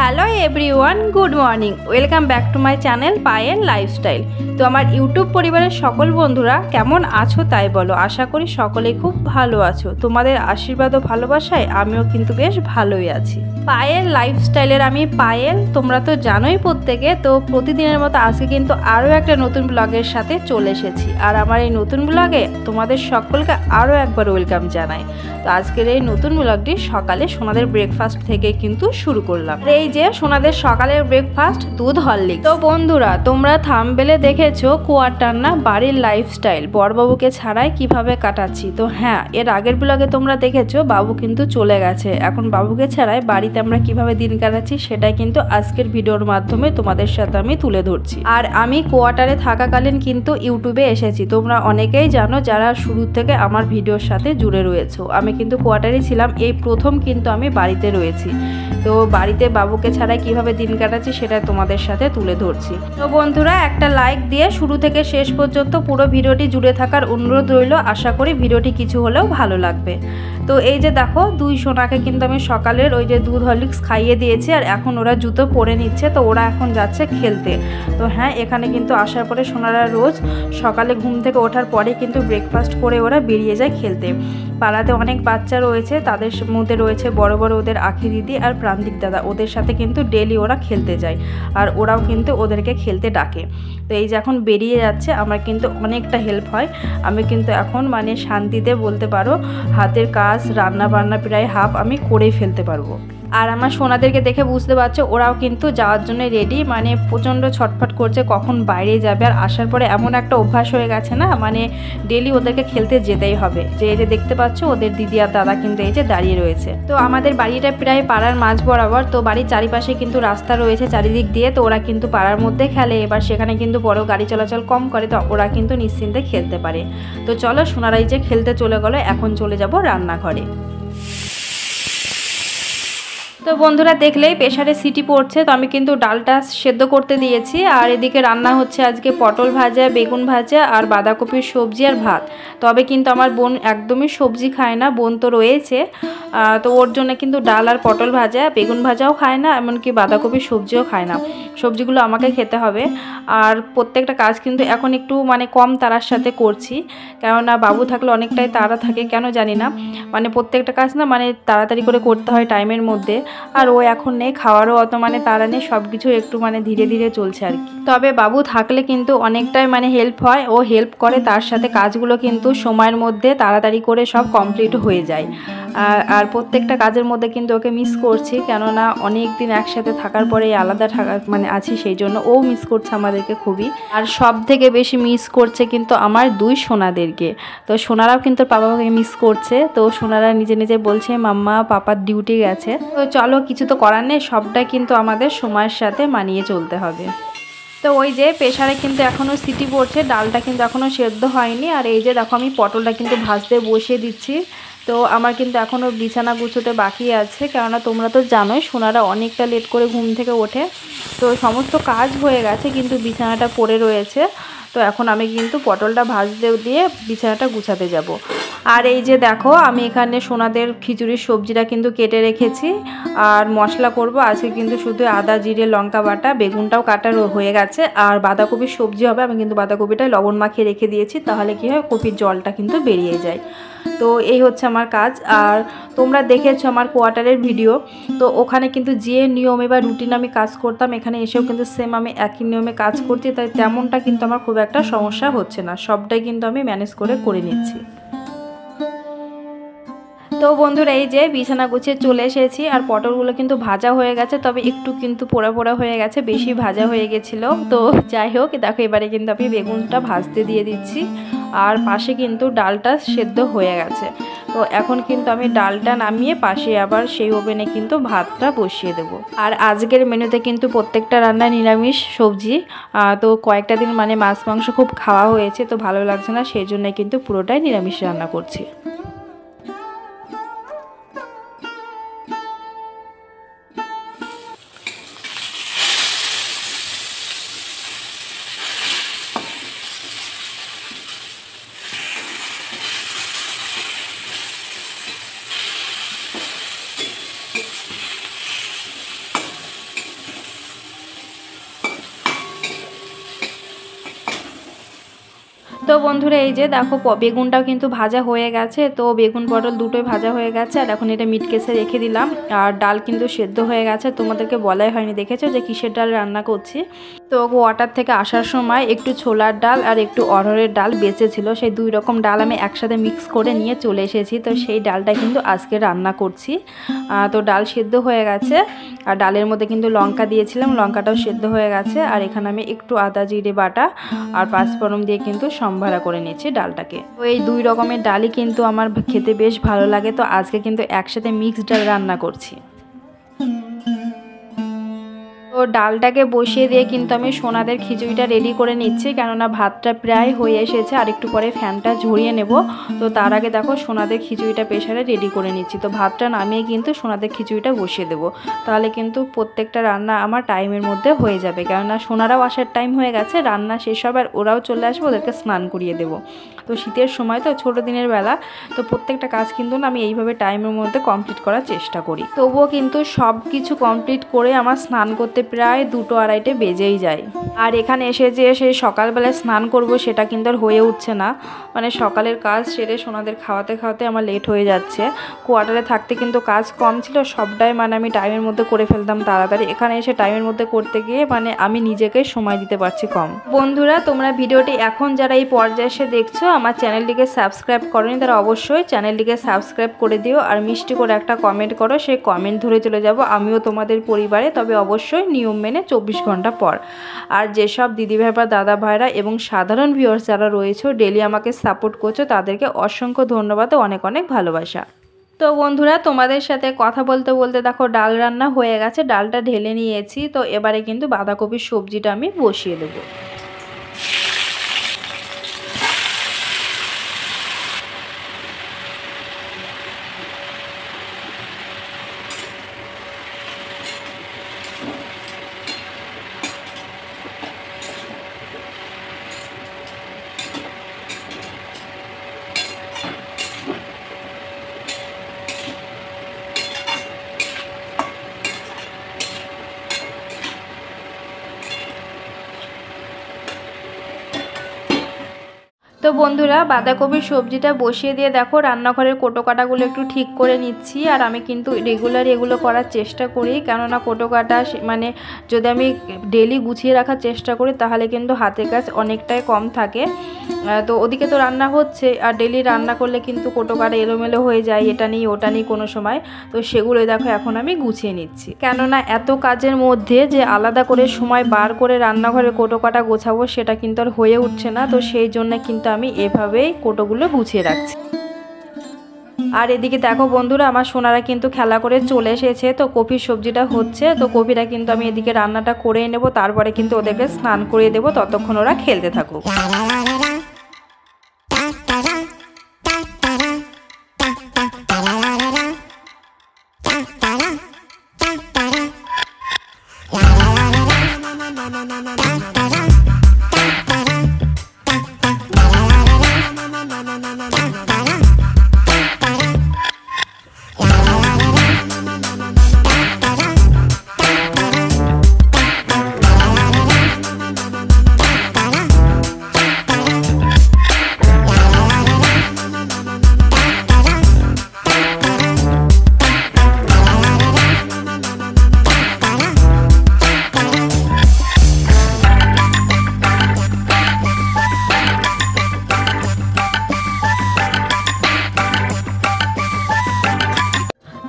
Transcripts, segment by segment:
Hello everyone, good morning. Welcome back to my channel Payel lifestyle. তো আমার YouTube পরিবারের সকল বন্ধুরা কেমন আছো তাই বলো। আশা করি সকলেই খুব ভালো আছো। তোমাদের আশীর্বাদ ও ভালোবাসায় আমিও কিন্তু বেশ ভালোই আছি। পায়েল লাইফস্টাইলের আমি পায়েল, তোমরা তো জানোই প্রত্যেকে। তো প্রতিদিনের মতো আজকে কিন্তু আরও একটা নতুন ব্লগের সাথে চলে এসেছি। আর আমার এই নতুন ব্লগে তোমাদের সকলকে আরও একবার ওয়েলকাম জানাই। তো আজকের এই নতুন ব্লগটি সকালে সোনাদের ব্রেকফাস্ট থেকে কিন্তু শুরু করলাম। এই যে সোনাদের সকালের ব্রেকফাস্ট, দুধ হরলিক্স। তো বন্ধুরা, তোমরা থাম্বনেলে দেখেছো কোয়ার্টার না বাড়ির লাইফস্টাইল, বড়বাবুকে ছাড়াই কিভাবে কাটাচ্ছি। তো হ্যাঁ, এর আগের ব্লগে তোমরা দেখেছো বাবু কিন্তু চলে গেছে। এখন বাবুকে ছাড়াই বাড়িতে আমরা কিভাবে দিন কাটাচ্ছি সেটাই কিন্তু আজকের ভিডিওর মাধ্যমে তোমাদের সাথে আমি তুলে ধরছি। আর আমি কোয়ার্টারে থাকাকালীন কিন্তু ইউটিউবে এসেছি। তোমরা অনেকেই জানো যারা শুরু থেকে আমার ভিডিওর সাথে জুড়ে রয়েছো। আমি কিন্তু কোয়ার্টারে ছিলাম, এই প্রথম কিন্তু আমি বাড়িতে রয়েছি। তো বাড়িতে বাবুকে ছাড়া কিভাবে দিন কাটাচ্ছি সেটা তোমাদের সাথে তুলে ধরছি। তো বন্ধুরা, একটা লাইক দিয়ে শুরু থেকে শেষ পর্যন্ত পুরো ভিডিওটি জুড়ে থাকার অনুরোধ রইল। আশা করি ভিডিওটি কিছু হলেও ভালো লাগবে। তো এই যে দেখো, দুই সোনাকে কিন্তু আমি সকালের ওই যে দুধ হরলিক্স খাইয়ে দিয়েছি। আর এখন ওরা জুতো পরে নিচ্ছে, তো ওরা এখন যাচ্ছে খেলতে। তো হ্যাঁ, এখানে কিন্তু আসার পরে সোনারা রোজ সকালে ঘুম থেকে ওঠার পরে কিন্তু ব্রেকফাস্ট করে ওরা বেরিয়ে যায় খেলতে। পাড়াতে অনেক বাচ্চা রয়েছে, তাদের মধ্যে রয়েছে বড় বড় ওদের আখি দিদি আর প্রান্তিক দাদা। ওদের সাথে কিন্তু ডেলি ওরা খেলতে যায়, আর ওরাও কিন্তু ওদেরকে খেলতে ডাকে। তো এই যে এখন বেরিয়ে যাচ্ছে, আমার কিন্তু অনেকটা হেল্প হয়। আমি কিন্তু এখন মানে শান্তিতে বলতে পারো হাতের কাজ, রান্না বান্না প্রায় হাফ আমি করেই ফেলতে পারবো। আর আমার সোনাদেরকে দেখে বুঝতে পারছো ওরাও কিন্তু যাওয়ার জন্য রেডি, মানে প্রচণ্ড ছটফট করছে কখন বাইরে যাবে। আর আসার পরে এমন একটা অভ্যাস হয়ে গেছে না, মানে ডেলি ওদেরকে খেলতে যেতেই হবে। যে এই যে দেখতে পাচ্ছ ওদের দিদি আর দাদা কিন্তু এই যে দাঁড়িয়ে রয়েছে। তো আমাদের বাড়িটা প্রায় পাড়ার মাঝ বরাবর, তো বাড়ির চারিপাশে কিন্তু রাস্তা রয়েছে চারিদিক দিয়ে। তো ওরা কিন্তু পাড়ার মধ্যে খেলে, এবার সেখানে কিন্তু বড় গাড়ি চলাচল কম করে, তো ওরা কিন্তু নিশ্চিন্তে খেলতে পারে। তো চলো, সোনারাই যে খেলতে চলে গেলো, এখন চলে যাব রান্নাঘরে। তো বন্ধুরা, দেখলেই প্রেসারে সিটি পড়ছে। তো আমি কিন্তু ডালটা সেদ্ধ করতে দিয়েছি। আর এদিকে রান্না হচ্ছে আজকে পটল ভাজা, বেগুন ভাজা আর বাঁধাকপির সবজি আর ভাত। তবে কিন্তু আমার বোন একদমই সবজি খায় না, বোন তো রয়েছে। তো ওর জন্য কিন্তু ডাল আর পটল ভাজা, বেগুন ভাজাও খায় না, এমনকি বাঁধাকপির সবজিও খায় না। সবজিগুলো আমাকে খেতে হবে। আর প্রত্যেকটা কাজ কিন্তু এখন একটু মানে কম তাড়ার সাথে করছি, কেননা বাবু থাকলে অনেকটাই তাড়া থাকে, কেন জানি না। মানে প্রত্যেকটা কাজ না মানে তাড়াতাড়ি করে করতে হয় টাইমের মধ্যে। আর ও এখন নেই, খাওয়ারও অত মানে তাড়া নেই, সব কিছু একটু মানে ধীরে ধীরে চলছে আর কি। তবে বাবু থাকলে কিন্তু অনেকটাই মানে হেল্প হয়, ও হেল্প করে, তার সাথে কাজগুলো কিন্তু সময়ের মধ্যে তাড়াতাড়ি করে সব কমপ্লিট হয়ে যায়। আর প্রত্যেকটা কাজের মধ্যে কিন্তু ওকে মিস করছি, কেননা অনেক দিন একসাথে থাকার পরে আলাদা থাকা মানে আছি, সেই জন্য ও মিস করছে আমাদেরকে খুবই। আর সব থেকে বেশি মিস করছে কিন্তু আমার দুই সোনাদেরকে। তো সোনারাও কিন্তু পাপাকে মিস করছে। তো সোনারা নিজে নিজে বলছে মাম্মা পাপার ডিউটি গেছে। তো চলো, কিছু তো করার নেই, সবটাই কিন্তু আমাদের সময়ের সাথে মানিয়ে চলতে হবে। তো ওই যে প্রেসারে কিন্তু এখনও সিটি পড়ছে, ডালটা কিন্তু এখনও সেদ্ধ হয়নি। আর এই যে দেখো, আমি পটলটা কিন্তু ভাজতে বসিয়ে দিচ্ছি। তো আমার কিন্তু এখনও বিছানা গুছোতে বাকি আছে, কেননা তোমরা তো জানোই সোনারা অনেকটা লেট করে ঘুম থেকে ওঠে। তো সমস্ত কাজ হয়ে গেছে, কিন্তু বিছানাটা পড়ে রয়েছে। তো এখন আমি কিন্তু পটলটা ভাজতে দিয়ে বিছানাটা গুছাতে যাব। আর এই যে দেখো, আমি এখানে সোনাদের খিচুড়ির সবজিটা কিন্তু কেটে রেখেছি। আর মশলা করব আজকে কিন্তু শুধু আদা জিরে লঙ্কা বাটা, বেগুনটাও কাটা হয়ে গেছে। আর বাঁধাকপির সবজি হবে, আমি কিন্তু বাঁধাকপিটা লবণ মাখিয়ে রেখে দিয়েছি, তাহলে কি হয় কপির জলটা কিন্তু বেরিয়ে যায়। তো এই হচ্ছে আমার কাজ। আর তোমরা দেখেছো আমার কোয়ার্টারের ভিডিও, তো ওখানে কিন্তু যে নিয়মে বা রুটিন আমি কাজ করতাম, এখানে এসেও কিন্তু সেম আমি একই নিয়মে কাজ করছি। তাই তেমনটা কিন্তু আমার খুব একটা সমস্যা হচ্ছে না, সবটাই কিন্তু আমি ম্যানেজ করে নিচ্ছি। তো বন্ধুরা, এই যে বিছানা গুছিয়ে চলে এসেছি। আর পটলগুলো কিন্তু ভাজা হয়ে গেছে, তবে একটু কিন্তু পোড়া পোড়া হয়ে গেছে, বেশি ভাজা হয়ে গেছিলো। তো যাই হোক, দেখো এবারে কিন্তু আমি বেগুনটা ভাজতে দিয়ে দিচ্ছি। আর পাশে কিন্তু ডালটা সেদ্ধ হয়ে গেছে। তো এখন কিন্তু আমি ডালটা নামিয়ে পাশে আবার সেই ওভেনে কিন্তু ভাতটা বসিয়ে দেবো। আর আজকের মেনুতে কিন্তু প্রত্যেকটা রান্না নিরামিষ সবজি। তো কয়েকটা দিন মানে মাছ মাংস খুব খাওয়া হয়েছে, তো ভালো লাগছে না, সেই জন্য কিন্তু পুরোটাই নিরামিষ রান্না করছি। তো বন্ধুরা এই যে দেখো বেগুনটাও কিন্তু ভাজা হয়ে গেছে, তো বেগুন পটল দুটোই ভাজা হয়ে গেছে। আর এখন এটা মিট কেসে রেখে দিলাম। আর ডাল কিন্তু সেদ্ধ হয়ে গেছে, তোমাদেরকে বলাই হয়নি, দেখেছো যে কিসের ডাল রান্না করছি। তো ওয়াটার থেকে আসার সময় একটু ছোলার ডাল আর একটু অরহরের ডাল বেঁচেছিল, সেই 2 রকম ডাল আমি একসাথে মিক্স করে নিয়ে চলে এসেছি। তো সেই ডালটা কিন্তু আজকে রান্না করছি। তো ডাল সেদ্ধ হয়ে গেছে, আর ডালের মধ্যে কিন্তু লঙ্কা দিয়েছিলাম, লঙ্কাটাও সেদ্ধ হয়ে গেছে। আর এখানে আমি একটু আদা জিরে বাটা আর পাঁচফোড়ন দিয়ে কিন্তু সম্ভারা করে নিচ্ছি ডালটাকে। তো এই 2 রকমের ডালই কিন্তু আমার খেতে বেশ ভালো লাগে। তো আজকে কিন্তু একসাথে মিক্সড ডাল রান্না করছি। তো ডালটাকে বসিয়ে দিয়ে কিন্তু আমি সোনাদের খিচুড়িটা রেডি করে নিচ্ছি, কেননা ভাতটা প্রায় হয়ে এসেছে, আর একটু পরে ফ্যানটা ঝরিয়ে নেব। তো তার আগে দেখো সোনাদের খিচুড়িটা প্রেসারে রেডি করে নিচ্ছি। তো ভাতটা নামিয়ে কিন্তু সোনাদের খিচুড়িটা বসিয়ে দেবো, তাহলে কিন্তু প্রত্যেকটা রান্না আমার টাইমের মধ্যে হয়ে যাবে। কেননা সোনারাও আসার টাইম হয়ে গেছে, রান্না শেষ হবে আর ওরাও চলে আসবে, ওদেরকে স্নান করিয়ে দেবো। তো শীতের সময় তো ছোটো দিনের বেলা, তো প্রত্যেকটা কাজ কিন্তু না আমি এইভাবে টাইমের মধ্যে কমপ্লিট করার চেষ্টা করি। তবুও কিন্তু সব কিছু কমপ্লিট করে আমার স্নান করতে প্রায় 2-2:30 বেজেই যায়। আর এখানে এসে যে সেই সকালবেলায় স্নান করব সেটা কিন্তু আর হয়ে উঠছে না, মানে সকালের কাজ সেরে সোনাদের খাওয়াতে খাওয়াতে আমার লেট হয়ে যাচ্ছে। কোয়ার্টারে থাকতে কিন্তু কাজ কম ছিল, সবটাই মানে আমি টাইমের মধ্যে করে ফেলতাম তাড়াতাড়ি। এখানে এসে টাইমের মধ্যে করতে গিয়ে মানে আমি নিজেকে সময় দিতে পারছি কম। বন্ধুরা তোমরা ভিডিওটি এখন যারা এই পর্যায়ে এসে দেখছো, আমার চ্যানেলটিকে সাবস্ক্রাইব করোনি, তারা অবশ্যই চ্যানেলটিকে সাবস্ক্রাইব করে দিও, আর মিষ্টি করে একটা কমেন্ট করো, সেই কমেন্ট ধরে চলে যাব আমিও তোমাদের পরিবারে, তবে অবশ্যই নিয়ম মেনে 24 ঘন্টা পর। আর যেসব দিদিভাই বা দাদা ভাইরা এবং সাধারণ ভিউয়ার্স যারা রয়েছে ডেলি আমাকে সাপোর্ট করছো, তাদেরকে অসংখ্য ধন্যবাদ ও অনেক অনেক ভালোবাসা। তো বন্ধুরা তোমাদের সাথে কথা বলতে বলতে দেখো ডাল রান্না হয়ে গেছে, ডালটা ঢেলে নিয়েছি। তো এবারে কিন্তু বাঁধাকপির সবজিটা আমি বসিয়ে দেবো। তো বন্ধুরা বাঁধাকপির সবজিটা বসিয়ে দিয়ে দেখো রান্নাঘরের কোটোকাটাগুলো একটু ঠিক করে নিচ্ছি। আর আমি কিন্তু রেগুলার এগুলো করার চেষ্টা করি, কেননা কোটোকাটা মানে যদি আমি ডেলি গুছিয়ে রাখার চেষ্টা করি তাহলে কিন্তু হাতের কাজ অনেকটাই কম থাকে। তো ওদিকে তো রান্না হচ্ছে, আর ডেলি রান্না করলে কিন্তু কোটোকাটা এলোমেলো হয়ে যায়, এটা নিই ওটা নিই কোনো সময়। তো সেগুলো দেখো এখন আমি গুছিয়ে নিচ্ছি, কেননা এত কাজের মধ্যে যে আলাদা করে সময় বার করে রান্নাঘরের কোটোকাটা গোছাবো সেটা কিন্তু আর হয়ে উঠছে না। তো সেই জন্য কিন্তু আমি এভাবেই কোটোগুলো গুছিয়ে রাখছি। আর এদিকে দেখো বন্ধুরা আমার সোনারা কিন্তু খেলা করে চলে এসেছে। তো কপির সবজিটা হচ্ছে, তো কপিটা কিন্তু আমি এদিকে রান্নাটা করে নেব, তারপরে কিন্তু ওদেরকে স্নান করিয়ে দেবো, ততক্ষণ ওরা খেলতে থাকুক।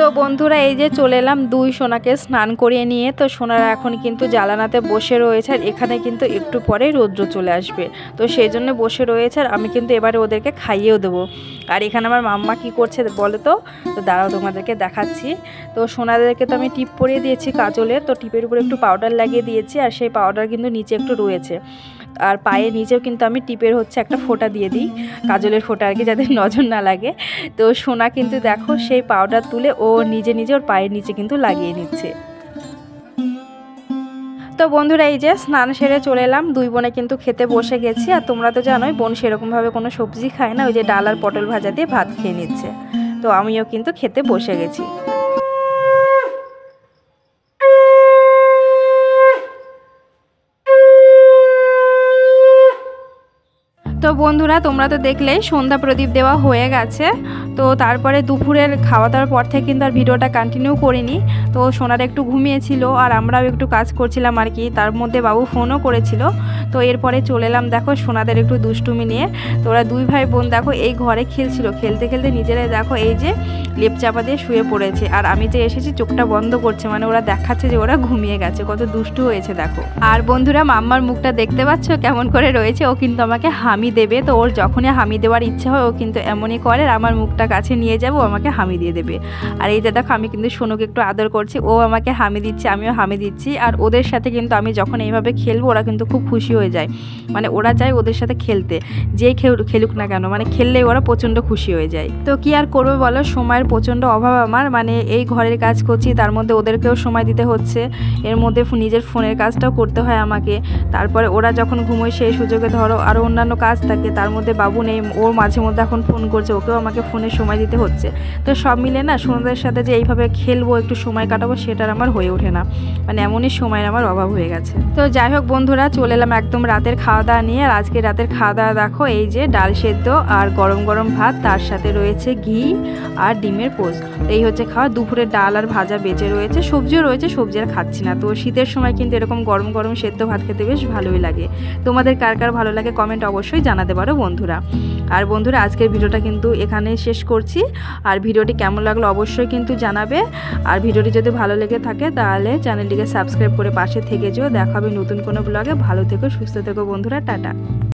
তো বন্ধুরা এই যে চলে এলাম 2 সোনাকে স্নান করিয়ে নিয়ে। তো সোনারা এখন কিন্তু জালানাতে বসে রয়েছে, আর এখানে কিন্তু একটু পরে রৌদ্র চলে আসবে, তো সেই জন্য বসে রয়েছে। আর আমি কিন্তু এবারে ওদেরকে খাইয়েও দেবো। আর এখানে আমার মাম্মা কি করছে বলো তো? তো দাঁড়াও তোমাদেরকে দেখাচ্ছি। তো সোনাদেরকে তো আমি টিপ পরিয়ে দিয়েছি কাজলের, তো টিপের উপরে একটু পাউডার লাগিয়ে দিয়েছি, আর সেই পাউডার কিন্তু নিচে একটু রয়েছে। আর পায়ের নিচেও কিন্তু আমি টিপের একটা ফোঁটা দিয়ে দিই, কাজলের ফোঁটা আর কি, যাতে নজর না লাগে। তো সোনা কিন্তু দেখো সেই পাউডার তুলে ও নিজে নিজে ওর পায়ের নিচে কিন্তু লাগিয়ে নিচ্ছে। তো বন্ধুরা এই যে স্নান সেরে চলে এলাম, 2 বোনে কিন্তু খেতে বসে গেছি। আর তোমরা তো জানোই বোন সেরকমভাবে কোনো সবজি খায় না, ওই যে ডাল আর পটল ভাজা দিয়ে ভাত খেয়ে নিচ্ছে। তো আমিও কিন্তু খেতে বসে গেছি। তো তো বন্ধুরা তোমরা তো দেখলেই সন্ধ্যা প্রদীপ দেওয়া হয়ে গেছে। তো তারপরে দুপুরের খাওয়া দাওয়ার পর থেকে কিন্তু আর ভিডিওটা কন্টিনিউ করিনি। তো সোনার একটু ঘুমিয়েছিল আর আমরাও একটু কাজ করছিলাম আর কি, তার মধ্যে বাবু ফোনও করেছিল। তো এরপরে চলে এলাম দেখো সোনাদের একটু দুষ্টুমি নিয়ে। তো ওরা দুই ভাই বোন দেখো এই ঘরে খেলছিল, খেলতে খেলতে নিজেরাই দেখো এই যে লেপ চাপা দিয়ে শুয়ে পড়েছে, আর আমি যে এসেছি চোখটা বন্ধ করছে, মানে ওরা দেখাচ্ছে যে ওরা ঘুমিয়ে গেছে। কত দুষ্টু হয়েছে দেখো। আর বন্ধুরা মাম্মার মুখটা দেখতে পাচ্ছ কেমন করে রয়েছে, ও কিন্তু আমাকে হামি দেবে। তো ওর যখনই হামি দেওয়ার ইচ্ছে হয় ও কিন্তু এমনই করে, আর আমার মুখটা কাছে নিয়ে যাবো, আমাকে হামি দিয়ে দেবে। আর এই যে দেখো আমি কিন্তু সোনুকে একটু আদর করছি, ও আমাকে হামি দিচ্ছে, আমিও হামি দিচ্ছি। আর ওদের সাথে কিন্তু আমি যখন এইভাবে খেলবো ওরা কিন্তু খুব খুশি হয়ে যায়, মানে ওরা চায় ওদের সাথে খেলতে, যেই খেলুক না কেন, মানে খেললে ওরা প্রচণ্ড খুশি হয়ে যায়। তো কি আর করবে বলো, সময়ের প্রচণ্ড অভাব আমার, মানে এই ঘরের কাজ করছি তার মধ্যে ওদেরকেও সময় দিতে হচ্ছে, এর মধ্যে নিজের ফোনের কাজটাও করতে হয় আমাকে। তারপরে ওরা যখন ঘুমোয় সেই সুযোগে ধরো আরও অন্যান্য কাজ থাকে, তার মধ্যে বাবু নেই, ওর মাঝে মধ্যে এখন ফোন করছে, ওকেও আমাকে ফোনে সময় দিতে হচ্ছে। তো সব মিলে না সোনাদের সাথে যে এইভাবে খেলবো একটু সময় কাটাবো সেটার আমার হয়ে ওঠে না, মানে এমনই সময়ের আমার অভাব হয়ে গেছে। তো যাই হোক বন্ধুরা চলে এলাম একদম রাতের খাওয়া দাওয়া নিয়ে। আর আজকে রাতের খাওয়া দাওয়া দেখো এই যে ডাল সেদ্ধ আর গরম গরম ভাত, তার সাথে রয়েছে ঘি আর ডিমের পোচ। এই হচ্ছে খাওয়া। দুপুরে ডাল আর ভাজা বেঁচে রয়েছে, সবজিও রয়েছে, সবজি আর খাচ্ছি না। তো শীতের সময় কিন্তু এরকম গরম গরম সেদ্ধ ভাত খেতে বেশ ভালোই লাগে। তোমাদের কার কার ভালো লাগে কমেন্ট অবশ্যই জানাতে পারো বন্ধুরা। আর বন্ধুরা আজকের ভিডিওটা কিন্তু এখানে শেষ করছি। আর ভিডিওটি কেমন লাগলো অবশ্যই কিন্তু জানাবে। আর ভিডিওটি যদি ভালো লেগে থাকে তাহলে চ্যানেলটিকে সাবস্ক্রাইব করে পাশে থেকে যেও। দেখা হবে নতুন কোনো ব্লগে। ভালো থেকো, সুস্থ থেকো বন্ধুরা, টাটা।